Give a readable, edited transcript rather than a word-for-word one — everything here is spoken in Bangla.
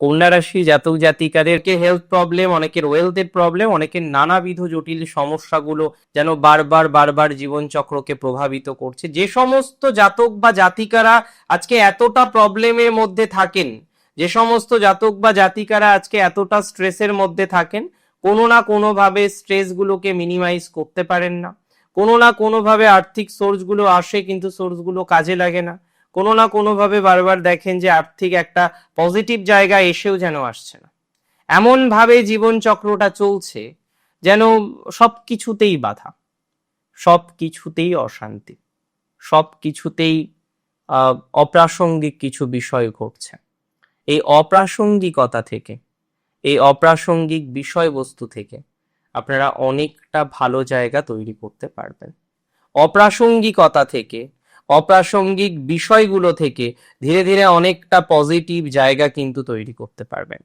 কন্যা রাশি জাতক জাতিকাদেরকে হেলথ প্রবলেম, অনেকের ওয়েলথের প্রবলেম, অনেকের নানাবিধ জটিল সমস্যাগুলো যেন বারবার বারবার জীবনচক্রকে প্রভাবিত করছে। যে সমস্ত জাতক বা জাতিকারা আজকে এতটা প্রবলেমের মধ্যে থাকেন, যে সমস্ত জাতক বা জাতিকারা আজকে এতটা স্ট্রেসের মধ্যে থাকেন, কোনো না কোনোভাবে স্ট্রেসগুলোকে মিনিমাইজ করতে পারেন না, কোনো না কোনোভাবে আর্থিক সোর্সগুলো আসে কিন্তু সোর্সগুলো কাজে লাগে না, কোনো না কোনোভাবে বারবার দেখেন যে আর্থিক একটা পজিটিভ জায়গা এসেও যেন আসছে না, এমন ভাবে জীবন চক্রটা চলছে যেন সবকিছুতেই বাধা, সবকিছুতেই অশান্তি, সবকিছুতেই অপ্রাসঙ্গিক কিছু বিষয় ঘটছে। এই অপ্রাসঙ্গিকতা থেকে, এই অপ্রাসঙ্গিক বিষয়বস্তু থেকে আপনারা অনেকটা ভালো জায়গা তৈরি করতে পারবেন। অপ্রাসঙ্গিকতা থেকে, অপ্রাসঙ্গিক বিষয়গুলো থেকে ধীরে ধীরে অনেকটা পজিটিভ জায়গা কিন্তু তৈরি করতে পারবেন।